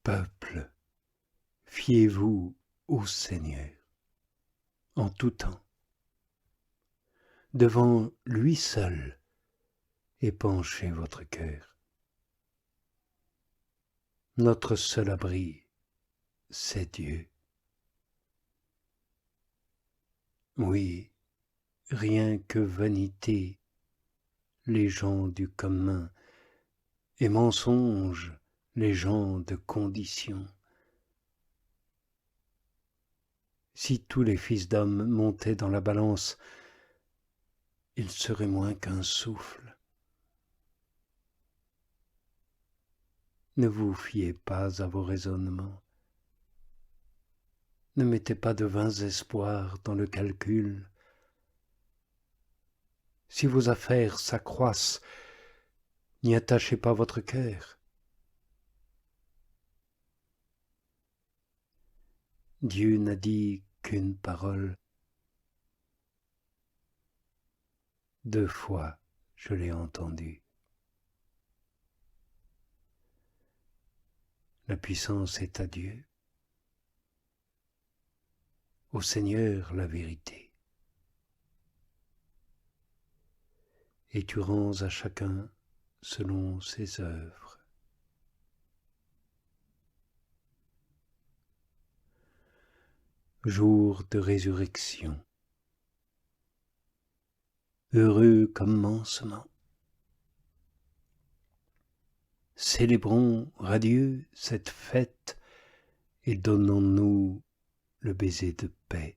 Peuple, fiez-vous au Seigneur en tout temps. Devant lui seul, épanchez votre cœur. Notre seul abri, c'est Dieu. Oui, rien que vanité, les gens du commun, et mensonges, les gens de condition. Si tous les fils d'hommes montaient dans la balance, ils seraient moins qu'un souffle. Ne vous fiez pas à vos raisonnements. Ne mettez pas de vains espoirs dans le calcul. Si vos affaires s'accroissent, n'y attachez pas votre cœur. Dieu n'a dit qu'une parole. 2 fois je l'ai entendue. La puissance est à Dieu, au Seigneur la vérité. Et tu rends à chacun selon ses œuvres. Jour de résurrection, heureux commencement. Célébrons radieux cette fête et donnons-nous le baiser de paix.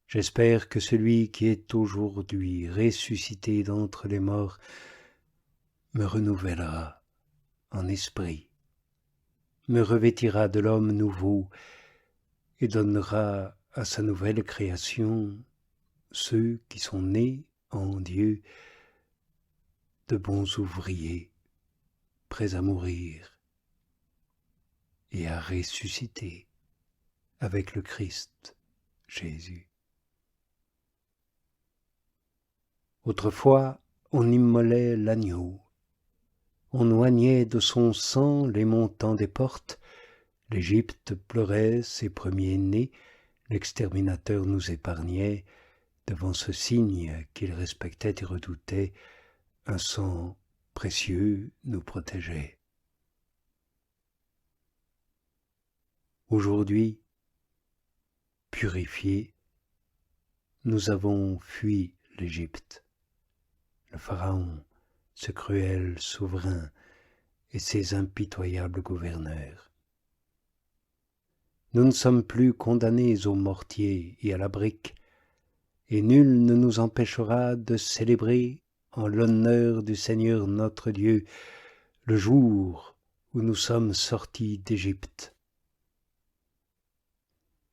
J'espère que celui qui est aujourd'hui ressuscité d'entre les morts me renouvellera en esprit, me revêtira de l'homme nouveau et donnera à sa nouvelle création, ceux qui sont nés en Dieu, de bons ouvriers, prêts à mourir et à ressusciter avec le Christ Jésus. Autrefois, on immolait l'agneau, on oignait de son sang les montants des portes, l'Égypte pleurait ses premiers-nés, l'exterminateur nous épargnait, devant ce signe qu'il respectait et redoutait, un sang précieux nous protégeait. Aujourd'hui, purifiés, nous avons fui l'Égypte, le Pharaon, ce cruel souverain et ses impitoyables gouverneurs. Nous ne sommes plus condamnés au mortier et à la brique, et nul ne nous empêchera de célébrer en l'honneur du Seigneur notre Dieu le jour où nous sommes sortis d'Égypte,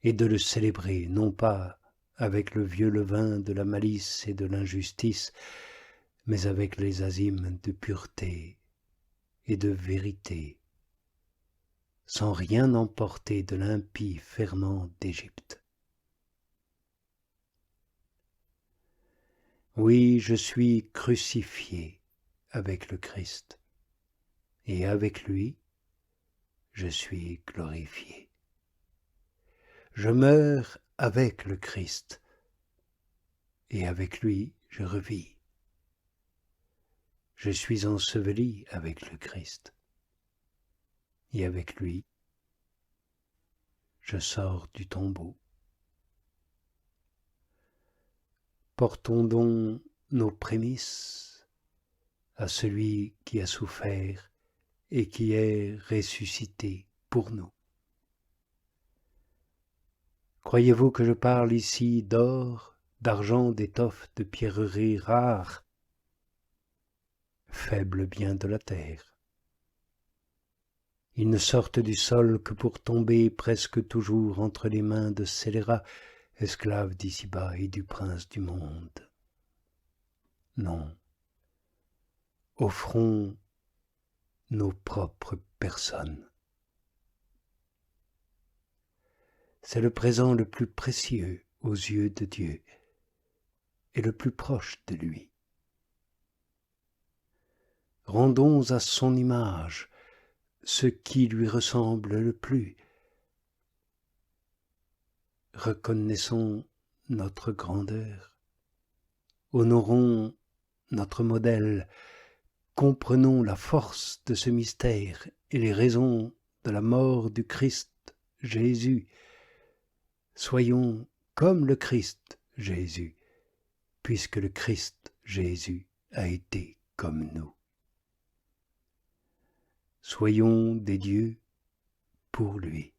et de le célébrer non pas avec le vieux levain de la malice et de l'injustice, mais avec les azimes de pureté et de vérité, sans rien emporter de l'impie ferment d'Égypte. Oui, je suis crucifié avec le Christ, et avec lui, je suis glorifié. Je meurs avec le Christ, et avec lui, je revis. Je suis enseveli avec le Christ, et avec lui, je sors du tombeau. Portons donc nos prémices à celui qui a souffert et qui est ressuscité pour nous. Croyez-vous que je parle ici d'or, d'argent, d'étoffes, de pierreries rares, faibles biens de la terre? Ils ne sortent du sol que pour tomber presque toujours entre les mains de scélérats, esclaves d'ici-bas et du prince du monde. Non, offrons nos propres personnes. C'est le présent le plus précieux aux yeux de Dieu et le plus proche de lui. rendons à son image ce qui lui ressemble le plus. Reconnaissons notre grandeur, honorons notre modèle, comprenons la force de ce mystère et les raisons de la mort du Christ Jésus. Soyons comme le Christ Jésus, puisque le Christ Jésus a été comme nous. Soyons des dieux pour lui,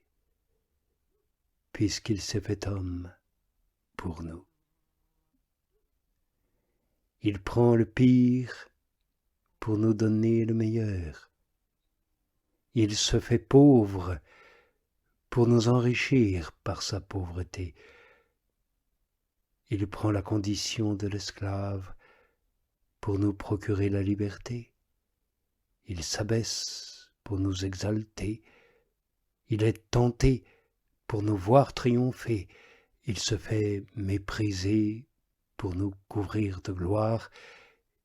puisqu'il s'est fait homme pour nous. Il prend le pire pour nous donner le meilleur. Il se fait pauvre pour nous enrichir par sa pauvreté. Il prend la condition de l'esclave pour nous procurer la liberté. Il s'abaisse pour nous exalter. Il est tenté pour nous voir triompher. Il se fait mépriser pour nous couvrir de gloire.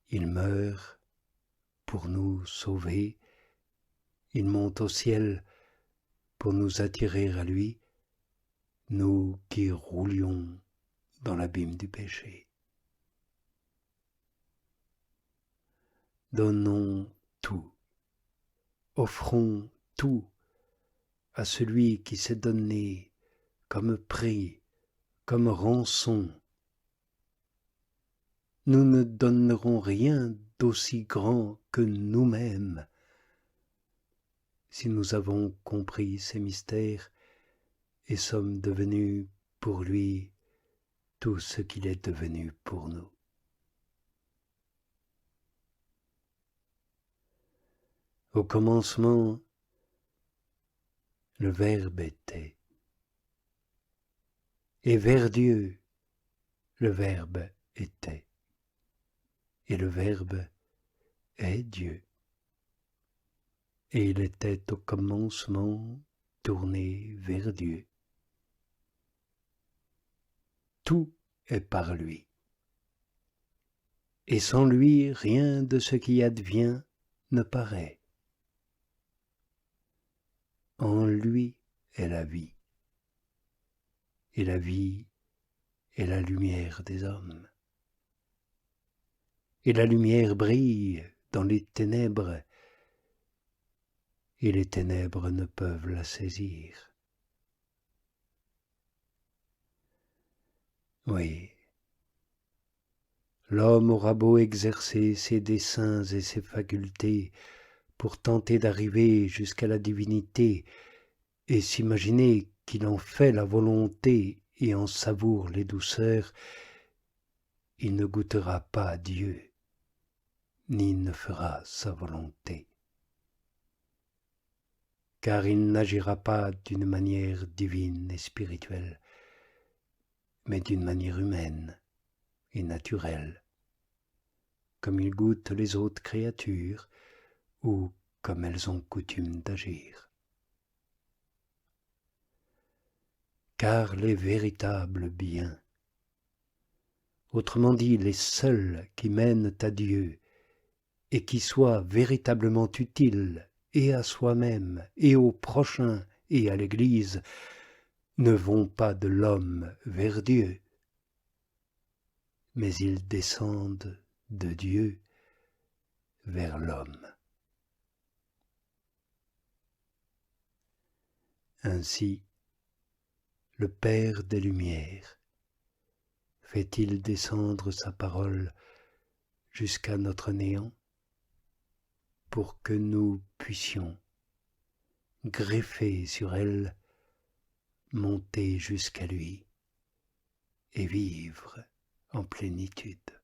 Il meurt pour nous sauver. Il monte au ciel pour nous attirer à lui, nous qui roulions dans l'abîme du péché. Donnons tout, offrons tout à celui qui s'est donné comme prix, comme rançon. Nous ne donnerons rien d'aussi grand que nous-mêmes. Si nous avons compris ces mystères et sommes devenus pour lui tout ce qu'il est devenu pour nous. Au commencement, le Verbe était, et vers Dieu, le Verbe était, et le Verbe est Dieu. Et il était au commencement tourné vers Dieu. Tout est par lui. Et sans lui, rien de ce qui advient ne paraît. En lui est la vie. Et la vie est la lumière des hommes. Et la lumière brille dans les ténèbres, et les ténèbres ne peuvent la saisir. Oui, l'homme aura beau exercer ses desseins et ses facultés pour tenter d'arriver jusqu'à la divinité et s'imaginer qu'il en fait la volonté et en savoure les douceurs, il ne goûtera pas à Dieu, ni ne fera sa volonté. Car il n'agira pas d'une manière divine et spirituelle, mais d'une manière humaine et naturelle, comme il goûte les autres créatures ou comme elles ont coutume d'agir. Car les véritables biens, autrement dit les seuls qui mènent à Dieu et qui soient véritablement utiles et à soi-même et au prochain et à l'Église, ne vont pas de l'homme vers Dieu, mais ils descendent de Dieu vers l'homme. Ainsi, le Père des Lumières fait-il descendre sa parole jusqu'à notre néant pour que nous puissions, greffés sur elle, monter jusqu'à lui et vivre en plénitude.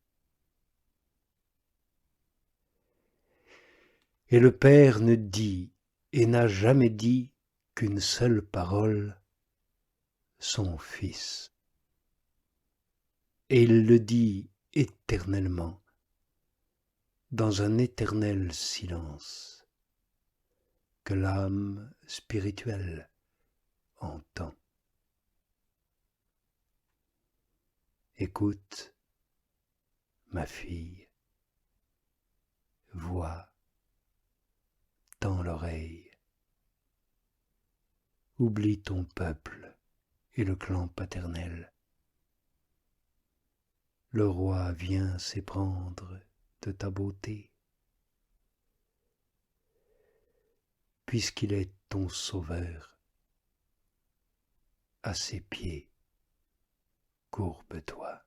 Et le Père ne dit et n'a jamais dit qu'une seule parole, son Fils. Et il le dit éternellement, dans un éternel silence, que l'âme spirituelle entend. Écoute, ma fille, vois oublie ton peuple et le clan paternel. Le roi vient s'éprendre de ta beauté, puisqu'il est ton sauveur. À ses pieds, courbe-toi.